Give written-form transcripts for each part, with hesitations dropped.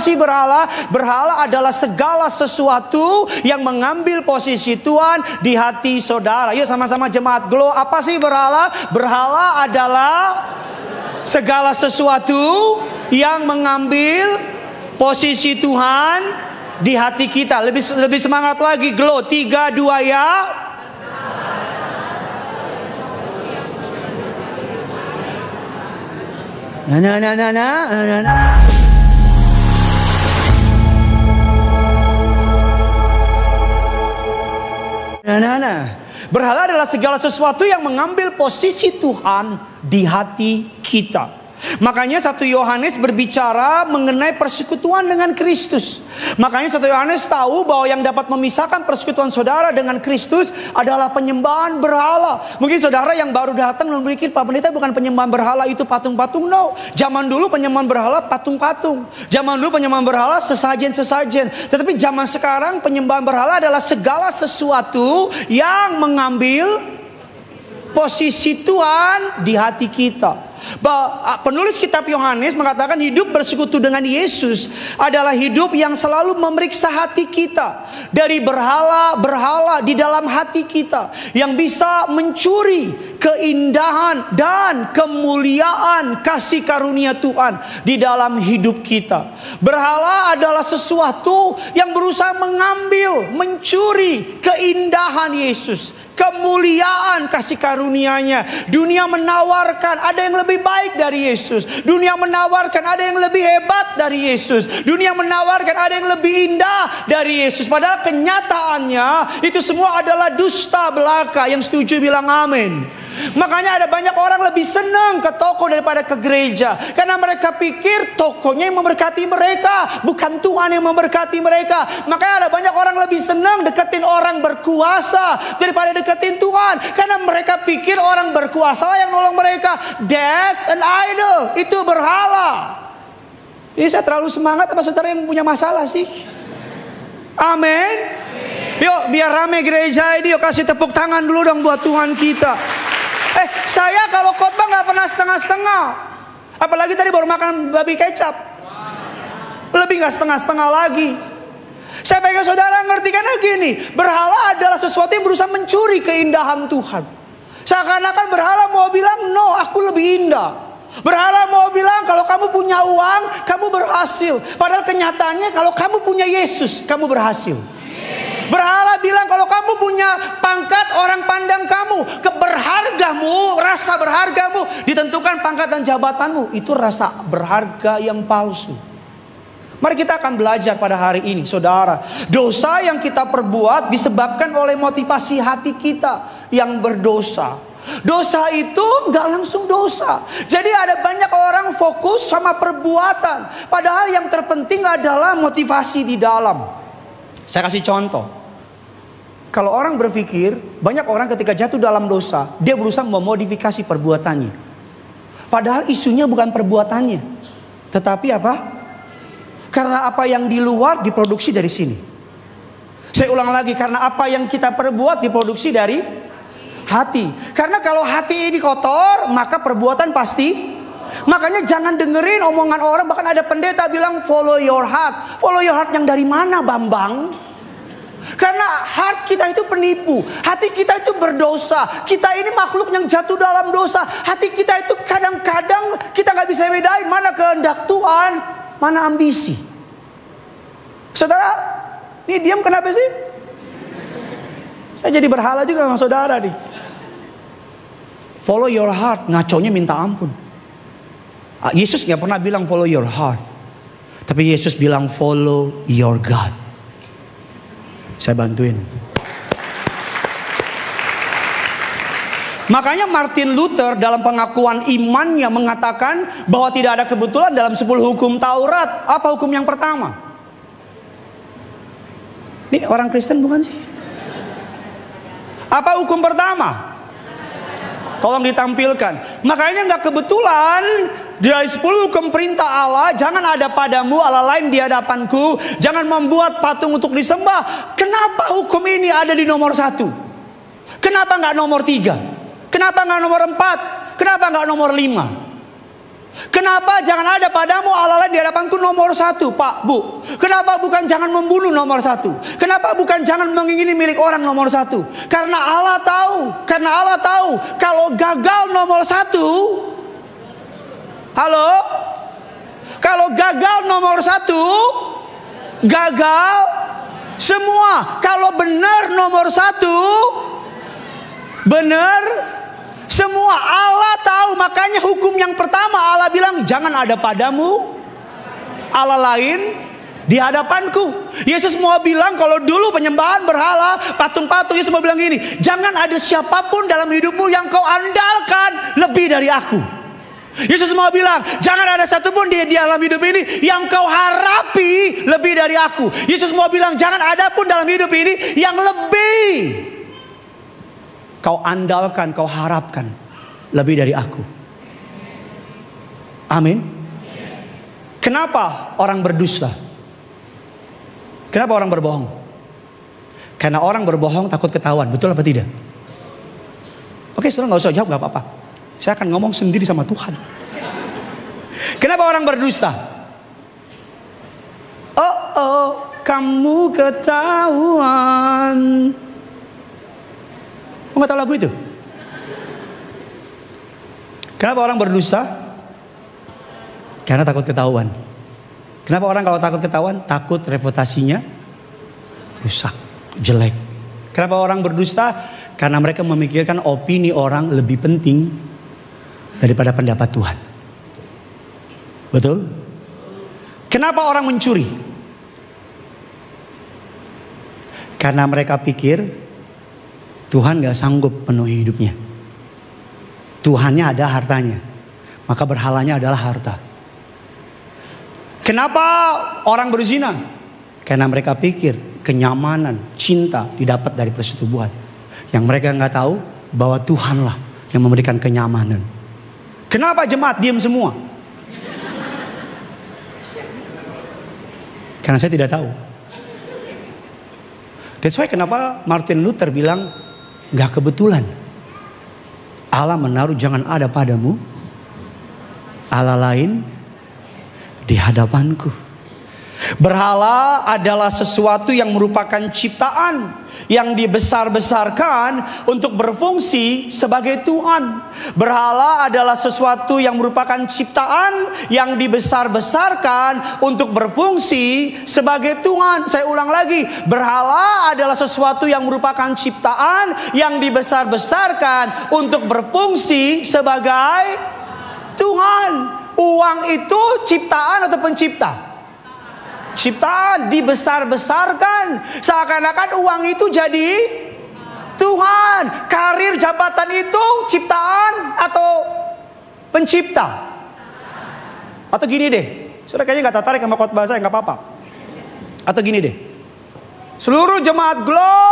sih berhala? Berhala adalah segala sesuatu yang mengambil posisi Tuhan di hati saudara. Yuk sama-sama jemaat Glow. Apa sih berhala? Berhala adalah segala sesuatu yang mengambil posisi Tuhan di hati kita. Lebih semangat lagi Glow. 3, 2 ya. Berhala adalah segala sesuatu yang mengambil posisi Tuhan di hati kita. Makanya 1 Yohanes berbicara mengenai persekutuan dengan Kristus. Makanya 1 Yohanes tahu bahwa yang dapat memisahkan persekutuan saudara dengan Kristus adalah penyembahan berhala. Mungkin saudara yang baru datang dan berpikir, Pak Pendeta, bukan penyembahan berhala itu patung-patung. No, zaman dulu penyembahan berhala patung-patung. Zaman dulu penyembahan berhala sesajen-sesajen. Tetapi zaman sekarang penyembahan berhala adalah segala sesuatu yang mengambil posisi Tuhan di hati kita. Penulis kitab Yohanes mengatakan hidup bersekutu dengan Yesus adalah hidup yang selalu memeriksa hati kita dari berhala-berhala di dalam hati kita yang bisa mencuri keindahan dan kemuliaan kasih karunia Tuhan di dalam hidup kita. Berhala adalah sesuatu yang berusaha mengambil, mencuri keindahan Yesus, kemuliaan kasih karunia-Nya. Dunia menawarkan ada yang lebih baik dari Yesus. Dunia menawarkan ada yang lebih hebat dari Yesus. Dunia menawarkan ada yang lebih indah dari Yesus. Padahal kenyataannya itu semua adalah dusta belaka. Yang setuju bilang amin. Makanya ada banyak orang lebih senang ke toko daripada ke gereja, karena mereka pikir tokonya yang memberkati mereka, bukan Tuhan yang memberkati mereka. Makanya ada banyak orang lebih senang deketin orang berkuasa daripada deketin Tuhan, karena mereka pikir orang berkuasa yang nolong mereka. That's an idol. Itu berhala. Ini saya terlalu semangat apa saudara yang punya masalah sih? Amin. Yuk biar rame gereja ini, yuk kasih tepuk tangan dulu dong buat Tuhan kita. Saya kalau khotbah nggak pernah setengah-setengah. Apalagi tadi baru makan babi kecap. Lebih nggak setengah-setengah lagi. Saya pengen saudara ngerti, karena gini, berhala adalah sesuatu yang berusaha mencuri keindahan Tuhan. Seakan-akan berhala mau bilang, no, aku lebih indah. Berhala mau bilang kalau kamu punya uang, kamu berhasil. Padahal kenyataannya kalau kamu punya Yesus, kamu berhasil. Berhala bilang kalau kamu punya pangkat, orang pandang kamu, keberhargamu, rasa berhargamu ditentukan pangkat dan jabatanmu. Itu rasa berharga yang palsu. Mari kita akan belajar pada hari ini, saudara. Dosa yang kita perbuat disebabkan oleh motivasi hati kita yang berdosa. Dosa itu nggak langsung dosa. Jadi ada banyak orang fokus sama perbuatan, padahal yang terpenting adalah motivasi di dalam. Saya kasih contoh. Kalau orang berpikir, banyak orang ketika jatuh dalam dosa, dia berusaha memodifikasi perbuatannya. Padahal isunya bukan perbuatannya, tetapi apa? Karena apa yang di luar diproduksi dari sini. Saya ulang lagi, karena apa yang kita perbuat diproduksi dari hati. Karena kalau hati ini kotor, maka perbuatan pasti. Makanya jangan dengerin omongan orang. Bahkan ada pendeta bilang follow your heart. Follow your heart yang dari mana, Bambang? Karena heart kita itu penipu. Hati kita itu berdosa. Kita ini makhluk yang jatuh dalam dosa. Hati kita itu kadang-kadang kita gak bisa bedain mana kehendak Tuhan, mana ambisi. Saudara, ini diam kenapa sih? Saya jadi berhala juga sama saudara nih. Follow your heart, ngaconya minta ampun. Yesus gak pernah bilang follow your heart, tapi Yesus bilang follow your God. Saya bantuin. Makanya Martin Luther dalam pengakuan imannya mengatakan bahwa tidak ada kebetulan dalam 10 hukum Taurat. Apa hukum yang pertama? Ini orang Kristen bukan sih? Apa hukum pertama? Tolong ditampilkan. Makanya nggak kebetulan dari 10 hukum perintah Allah, jangan ada padamu Allah lain di hadapanku, jangan membuat patung untuk disembah. Kenapa hukum ini ada di nomor 1? Kenapa nggak nomor 3? Kenapa nggak nomor 4? Kenapa nggak nomor 5? Kenapa jangan ada padamu Allah lain di hadapanku nomor satu, Pak, Bu? Kenapa bukan jangan membunuh nomor satu? Kenapa bukan jangan mengingini milik orang nomor satu? Karena Allah tahu kalau gagal nomor satu, halo? Kalau gagal nomor satu, gagal semua. Kalau benar nomor satu, benar semua. Allah tahu, makanya hukum yang pertama Allah bilang jangan ada padamu Allah lain di hadapanku. Yesus mau bilang kalau dulu penyembahan berhala, patung-patung, Yesus mau bilang gini, jangan ada siapapun dalam hidupmu yang kau andalkan lebih dari aku. Yesus mau bilang jangan ada satupun di dalam hidup ini yang kau harapi lebih dari aku. Yesus mau bilang jangan ada pun dalam hidup ini yang lebih kau andalkan, kau harapkan lebih dari aku. Amin. Kenapa orang berdusta? Kenapa orang berbohong? Karena orang berbohong takut ketahuan. Betul apa tidak? Oke, saudara gak usah jawab, gak apa-apa. Saya akan ngomong sendiri sama Tuhan. Kenapa orang berdusta? Kamu ketahuan. Kamu gak tahu lagu itu? Kenapa orang berdusta? Karena takut ketahuan. Kenapa orang kalau takut ketahuan? Takut reputasinya rusak, jelek. Kenapa orang berdusta? Karena mereka memikirkan opini orang lebih penting daripada pendapat Tuhan. Betul? Kenapa orang mencuri? Karena mereka pikir Tuhan gak sanggup penuhi hidupnya. Tuhannya ada hartanya, maka berhalanya adalah harta. Kenapa orang berzina? Karena mereka pikir kenyamanan, cinta didapat dari persetubuhan. Yang mereka gak tahu bahwa Tuhanlah yang memberikan kenyamanan. Kenapa jemaat diam semua? Karena saya tidak tahu. That's why kenapa Martin Luther bilang gak kebetulan Allah menaruh jangan ada padamu Allah lain di hadapanku. Berhala adalah sesuatu yang merupakan ciptaan yang dibesar-besarkan untuk berfungsi sebagai Tuhan. Berhala adalah sesuatu yang merupakan ciptaan yang dibesar-besarkan untuk berfungsi sebagai Tuhan. Saya ulang lagi, berhala adalah sesuatu yang merupakan ciptaan yang dibesar-besarkan untuk berfungsi sebagai Tuhan. Uang itu ciptaan atau pencipta? Ciptaan, dibesar-besarkan. Seakan-akan uang itu jadi Tuhan. Karir, jabatan itu ciptaan atau pencipta? Atau gini deh, sudah kayaknya gak tertarik sama khotbah saya, gak apa-apa. Atau gini deh, seluruh jemaat Glow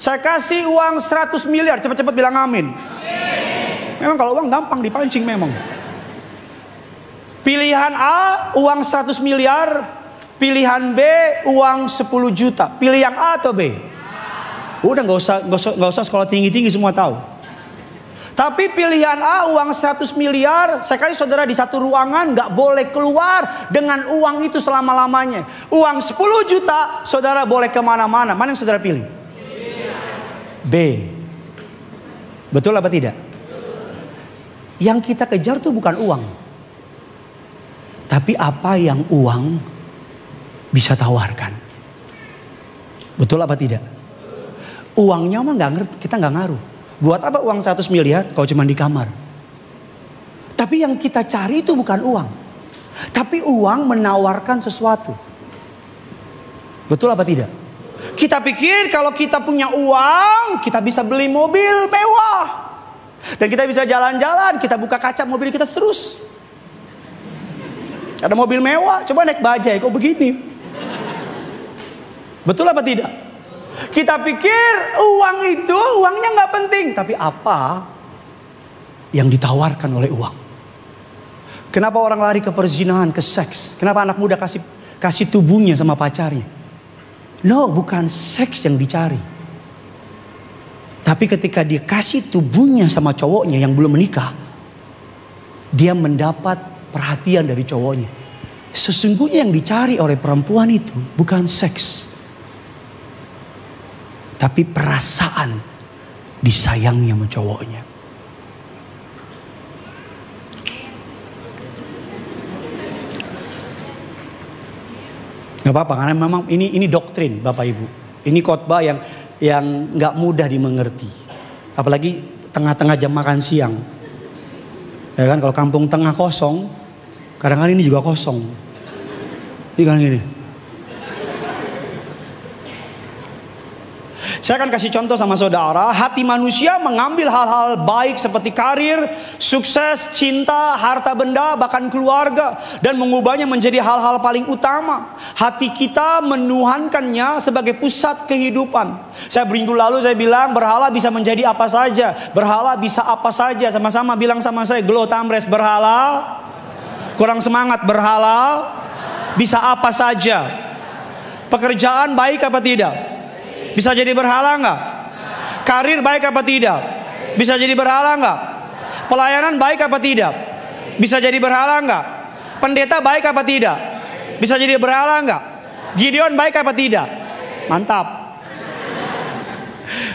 saya kasih uang 100 miliar, cepat-cepat bilang amin. Memang kalau uang gampang dipancing memang. Pilihan A uang 100 miliar, pilihan B uang 10 juta. Pilih yang A atau B? Udah gak usah sekolah tinggi-tinggi semua tahu. Tapi pilihan A uang 100 miliar, saya kasih saudara di satu ruangan gak boleh keluar dengan uang itu selama-lamanya. Uang 10 juta saudara boleh kemana-mana. Mana yang saudara pilih? B. Betul apa tidak? Yang kita kejar tuh bukan uang, tapi apa yang uang bisa tawarkan. Betul apa tidak? Uangnya mah kita nggak ngaruh. Buat apa uang 100 miliar kalau cuma di kamar? Tapi yang kita cari itu bukan uang, tapi uang menawarkan sesuatu. Betul apa tidak? Kita pikir kalau kita punya uang, kita bisa beli mobil mewah. Dan kita bisa jalan-jalan, kita buka kaca mobil kita terus. Ada mobil mewah, coba naik bajai kok begini. Betul apa tidak? Kita pikir uang itu, uangnya gak penting. Tapi apa yang ditawarkan oleh uang? Kenapa orang lari ke perzinahan, ke seks? Kenapa anak muda kasih tubuhnya sama pacarnya? No, bukan seks yang dicari. Tapi ketika dia kasih tubuhnya sama cowoknya yang belum menikah, dia mendapat perhatian dari cowoknya. Sesungguhnya yang dicari oleh perempuan itu bukan seks, tapi perasaan disayangi sama cowoknya. Gak apa-apa, karena memang ini doktrin Bapak Ibu. Ini khotbah yang gak mudah dimengerti. Apalagi tengah-tengah jam makan siang. Ya kan, kalau kampung tengah kosong, kadang-kadang ini juga kosong. Ini kan gini. Saya akan kasih contoh sama saudara. Hati manusia mengambil hal-hal baik seperti karir, sukses, cinta, harta benda, bahkan keluarga, dan mengubahnya menjadi hal-hal paling utama. Hati kita menuhankannya sebagai pusat kehidupan. Saya minggu lalu saya bilang berhala bisa menjadi apa saja. Berhala bisa apa saja. Sama-sama bilang sama saya, Glo Tamres, berhala. Kurang semangat, berhala bisa apa saja. Pekerjaan baik apa tidak? Bisa jadi berhala enggak? Karir baik apa tidak? Bisa jadi berhala enggak? Pelayanan baik apa tidak? Bisa jadi berhala enggak? Pendeta baik apa tidak? Bisa jadi berhala enggak? Gideon baik apa tidak? Mantap.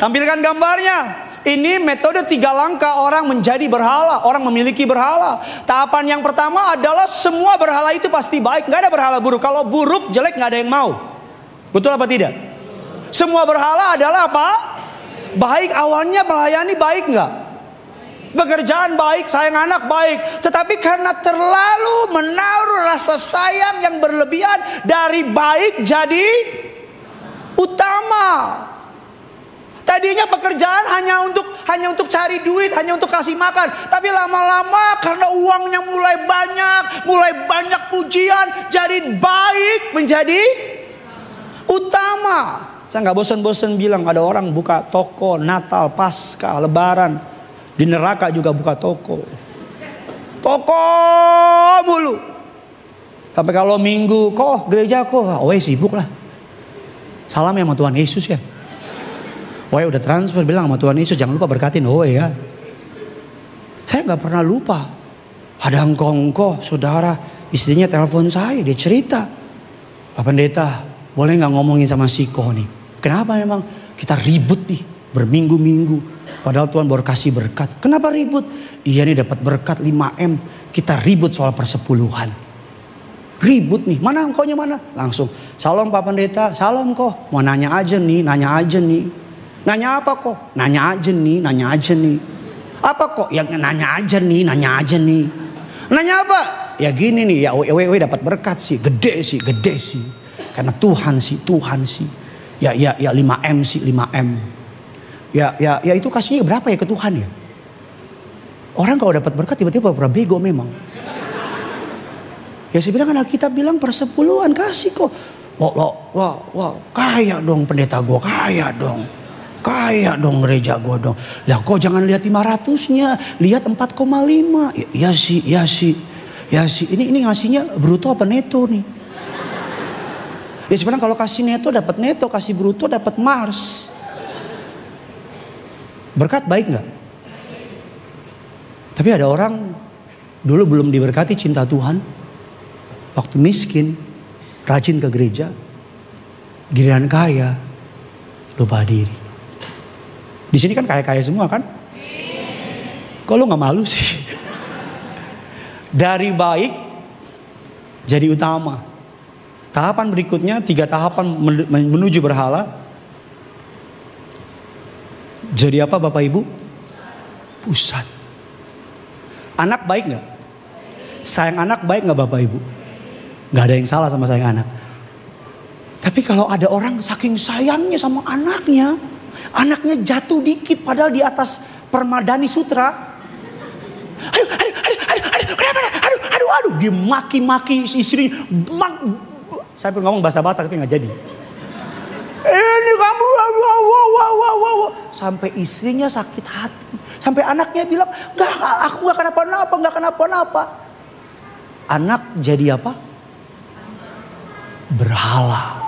Tampilkan gambarnya. Ini metode 3 langkah orang menjadi berhala, orang memiliki berhala. Tahapan yang pertama adalah semua berhala itu pasti baik, nggak ada berhala buruk. Kalau buruk, jelek, nggak ada yang mau. Betul apa tidak? Semua berhala adalah apa? Baik, awalnya melayani baik nggak? Pekerjaan baik, sayang anak baik. Tetapi karena terlalu menaruh rasa sayang yang berlebihan, dari baik jadi utama. Tadinya pekerjaan hanya untuk cari duit, hanya untuk kasih makan. Tapi lama-lama karena uangnya mulai banyak pujian, jadi baik menjadi utama. Saya nggak bosan-bosan bilang, ada orang buka toko Natal, Paskah, Lebaran, di neraka juga buka toko mulu. Tapi kalau minggu, kok gereja kok, sibuk lah. Salam ya sama Tuhan Yesus ya. Udah transfer, bilang sama Tuhan Yesus jangan lupa berkatin ya. Saya nggak pernah lupa. Ada engkau saudara, istrinya telepon saya, dia cerita, Pak Pendeta, boleh nggak ngomongin sama Siko nih? Kenapa memang kita ribut nih berminggu-minggu, padahal Tuhan baru kasih berkat. Kenapa ribut? Iya nih dapat berkat 5M, kita ribut soal persepuluhan. Ribut nih, mana engkaunya mana? Langsung, salam Pak Pendeta, salam kok. Mau nanya aja nih. Nanya apa kok? Nanya aja nih. Apa kok? Ya nanya aja nih. Nanya apa? Ya gini nih, ya dapat berkat sih, gede sih. Karena Tuhan sih. Ya 5M sih, 5M. Ya itu kasihnya berapa ya ke Tuhan ya? Orang kalau dapat berkat tiba-tiba pura bego memang. Ya saya bilang kan Alkitab bilang persepuluhan kasih kok. Wah, kaya dong pendeta gue, kaya dong gereja gue dong. Lah kok jangan lihat 500-nya, lihat 4,5. Ya sih. Ini ngasihnya bruto apa neto nih? Ya sebenarnya kalau kasih neto dapat neto, kasih bruto dapat Mars. Berkat baik nggak? Tapi ada orang dulu belum diberkati cinta Tuhan, waktu miskin, rajin ke gereja, giliran kaya, lupa diri. Di sini kan kaya-kaya semua kan? Kok lu nggak malu sih? Dari baik jadi utama. Tahapan berikutnya, 3 tahapan menuju berhala. Jadi apa Bapak Ibu? Pusat. Anak baik gak? Sayang anak baik gak Bapak Ibu? Gak ada yang salah sama sayang anak. Tapi kalau ada orang saking sayangnya sama anaknya jatuh dikit padahal di atas Permadani Sutra. Aduh, dia maki-maki istri. Saya pun ngomong bahasa Batak tapi gak jadi. Ini kamu, sampai istrinya sakit hati, sampai anaknya bilang, aku gak kenapa-napa. Anak jadi apa? Berhala.